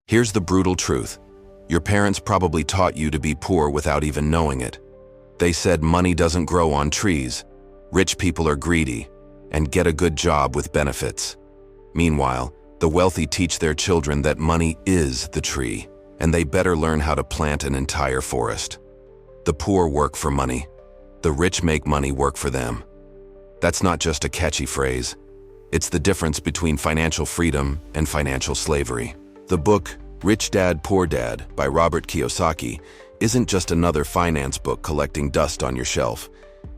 Here's the brutal truth. Your parents probably taught you to be poor without even knowing it. They said money doesn't grow on trees, rich people are greedy, and get a good job with benefits. Meanwhile, the wealthy teach their children that money is the tree, and they better learn how to plant an entire forest. The poor work for money. The rich make money work for them. That's not just a catchy phrase. It's the difference between financial freedom and financial slavery. The book, Rich Dad, Poor Dad, by Robert Kiyosaki, isn't just another finance book collecting dust on your shelf.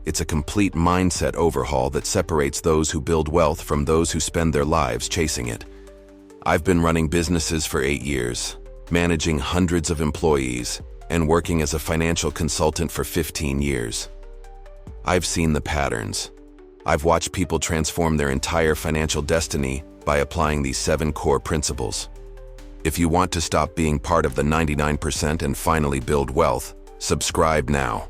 It's a complete mindset overhaul that separates those who build wealth from those who spend their lives chasing it. I've been running businesses for 8 years, managing hundreds of employees, and working as a financial consultant for 15 years. I've seen the patterns. I've watched people transform their entire financial destiny by applying these 7 core principles. If you want to stop being part of the 99% and finally build wealth, subscribe now.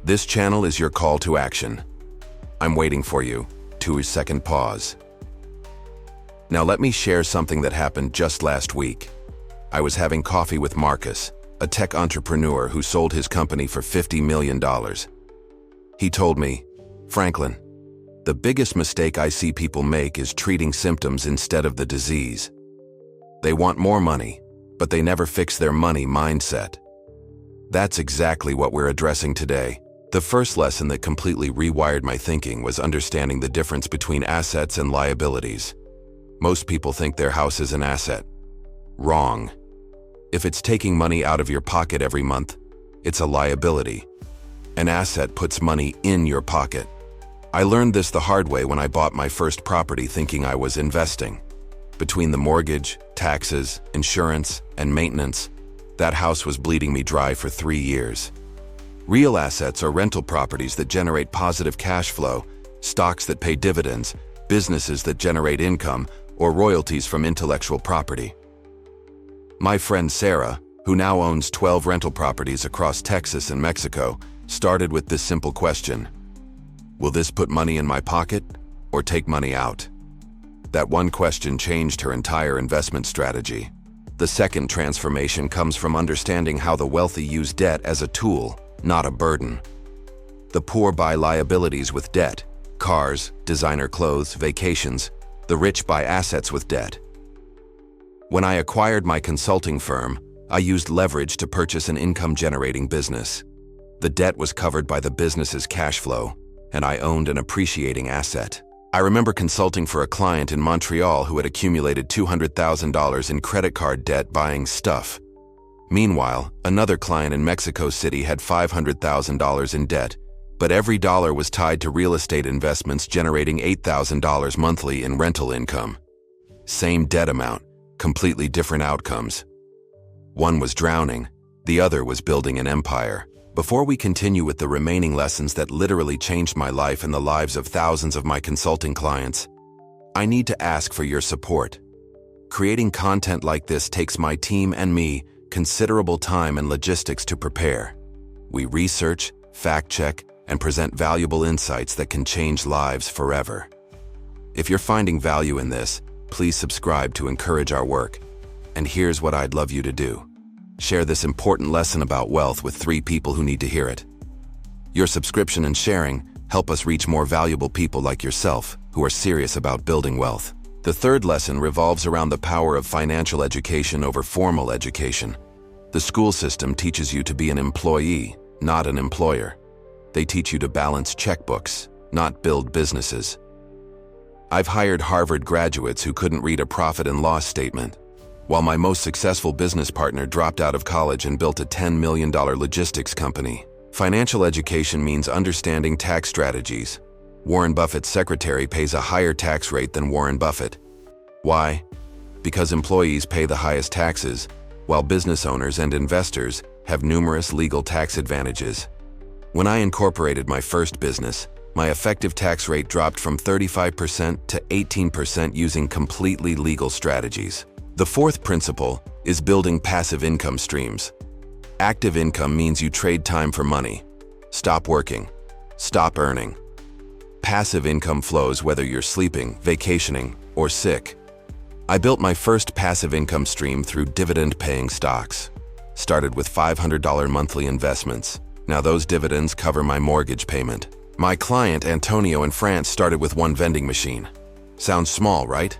This channel is your call to action. I'm waiting for you. 2-second pause. Now let me share something that happened just last week. I was having coffee with Marcus, a tech entrepreneur who sold his company for $50 million. He told me, "Franklin, the biggest mistake I see people make is treating symptoms instead of the disease. They want more money, but they never fix their money mindset." That's exactly what we're addressing today. The first lesson that completely rewired my thinking was understanding the difference between assets and liabilities. Most people think their house is an asset. Wrong. If it's taking money out of your pocket every month, it's a liability. An asset puts money in your pocket. I learned this the hard way when I bought my first property thinking I was investing. Between the mortgage, taxes, insurance, and maintenance, that house was bleeding me dry for 3 years. Real assets are rental properties that generate positive cash flow, stocks that pay dividends, businesses that generate income, or royalties from intellectual property. My friend Sarah, who now owns 12 rental properties across Texas and Mexico, started with this simple question: will this put money in my pocket or take money out? That one question changed her entire investment strategy. The second transformation comes from understanding how the wealthy use debt as a tool, not a burden. The poor buy liabilities with debt: cars, designer clothes, vacations. The rich buy assets with debt. When I acquired my consulting firm, I used leverage to purchase an income-generating business. The debt was covered by the business's cash flow, and I owned an appreciating asset. I remember consulting for a client in Montreal who had accumulated $200,000 in credit card debt buying stuff. Meanwhile, another client in Mexico City had $500,000 in debt, but every dollar was tied to real estate investments generating $8,000 monthly in rental income. Same debt amount, completely different outcomes. One was drowning, the other was building an empire. Before we continue with the remaining lessons that literally changed my life and the lives of thousands of my consulting clients, I need to ask for your support. Creating content like this takes my team and me considerable time and logistics to prepare. We research, fact-check, and present valuable insights that can change lives forever. If you're finding value in this, please subscribe to encourage our work. And here's what I'd love you to do. Share this important lesson about wealth with 3 people who need to hear it. Your subscription and sharing help us reach more valuable people like yourself who are serious about building wealth. The third lesson revolves around the power of financial education over formal education. The school system teaches you to be an employee, not an employer. They teach you to balance checkbooks, not build businesses. I've hired Harvard graduates who couldn't read a profit and loss statement, while my most successful business partner dropped out of college and built a $10 million logistics company. Financial education means understanding tax strategies. Warren Buffett's secretary pays a higher tax rate than Warren Buffett. Why? Because employees pay the highest taxes, while business owners and investors have numerous legal tax advantages. When I incorporated my first business, my effective tax rate dropped from 35% to 18% using completely legal strategies. The fourth principle is building passive income streams. Active income means you trade time for money. Stop working. Stop earning. Passive income flows whether you're sleeping, vacationing, or sick. I built my first passive income stream through dividend-paying stocks. Started with $500 monthly investments. Now those dividends cover my mortgage payment. My client, Antonio in France, started with one vending machine. Sounds small, right?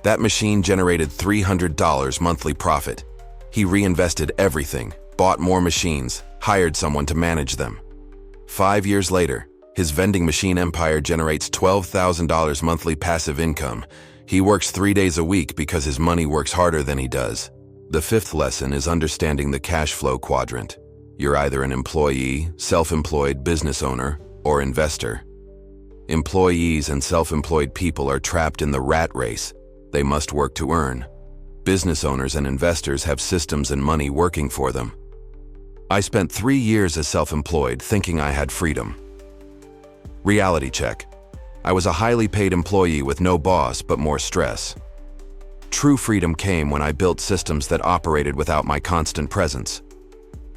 That machine generated $300 monthly profit. He reinvested everything, bought more machines, hired someone to manage them. 5 years later, his vending machine empire generates $12,000 monthly passive income. He works 3 days a week because his money works harder than he does. The fifth lesson is understanding the cash flow quadrant. You're either an employee, self-employed business owner, or investor. Employees and self-employed people are trapped in the rat race. They must work to earn. Business owners and investors have systems and money working for them. I spent 3 years as self-employed thinking I had freedom. Reality check. I was a highly paid employee with no boss but more stress. True freedom came when I built systems that operated without my constant presence.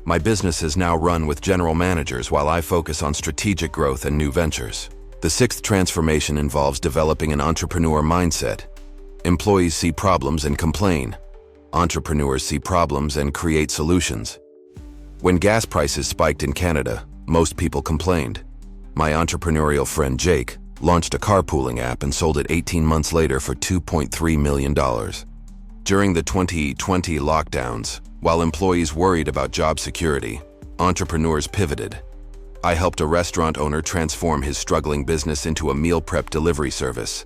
My business is now run with general managers while I focus on strategic growth and new ventures. The sixth transformation involves developing an entrepreneur mindset. Employees see problems and complain. Entrepreneurs see problems and create solutions. When gas prices spiked in Canada, most people complained. My entrepreneurial friend Jake launched a carpooling app and sold it 18 months later for $2.3 million. During the 2020 lockdowns, while employees worried about job security, entrepreneurs pivoted. I helped a restaurant owner transform his struggling business into a meal prep delivery service.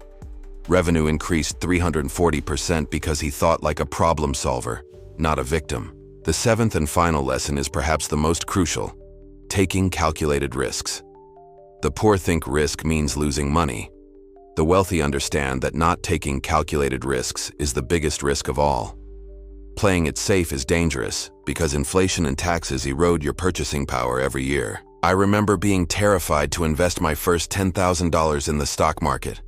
Revenue increased 340% because he thought like a problem solver, not a victim. The seventh and final lesson is perhaps the most crucial: taking calculated risks. The poor think risk means losing money. The wealthy understand that not taking calculated risks is the biggest risk of all. Playing it safe is dangerous because inflation and taxes erode your purchasing power every year. I remember being terrified to invest my first $10,000 in the stock market.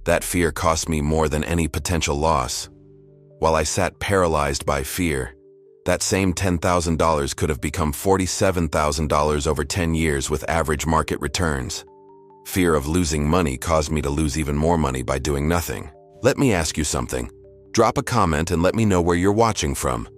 That fear cost me more than any potential loss. While I sat paralyzed by fear, that same $10,000 could have become $47,000 over 10 years with average market returns. Fear of losing money caused me to lose even more money by doing nothing. Let me ask you something. Drop a comment and let me know where you're watching from.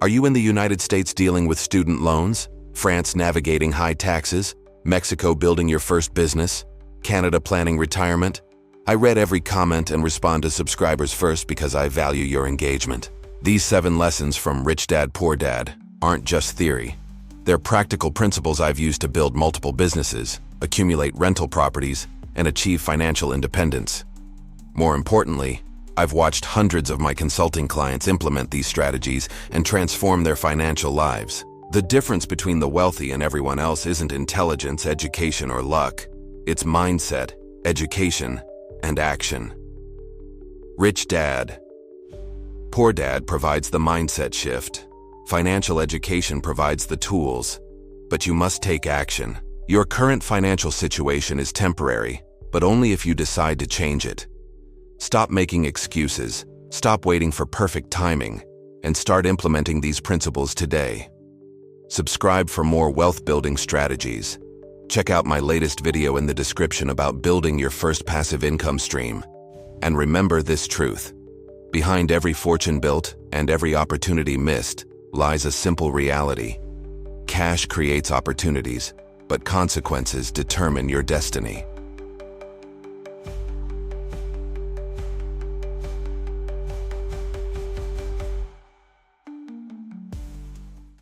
Are you in the United States dealing with student loans? France navigating high taxes? Mexico building your first business? Canada planning retirement? I read every comment and respond to subscribers first because I value your engagement. These 7 lessons from Rich Dad Poor Dad aren't just theory. They're practical principles I've used to build multiple businesses, accumulate rental properties, and achieve financial independence. More importantly, I've watched hundreds of my consulting clients implement these strategies and transform their financial lives. The difference between the wealthy and everyone else isn't intelligence, education, or luck. It's mindset, education, and action. Rich Dad Poor Dad provides the mindset shift. Financial education provides the tools, but you must take action. Your current financial situation is temporary, but only if you decide to change it. Stop making excuses, stop waiting for perfect timing, and start implementing these principles today. Subscribe for more wealth-building strategies. Check out my latest video in the description about building your first passive income stream. And remember this truth: behind every fortune built and every opportunity missed lies a simple reality. Cash creates opportunities, but consequences determine your destiny.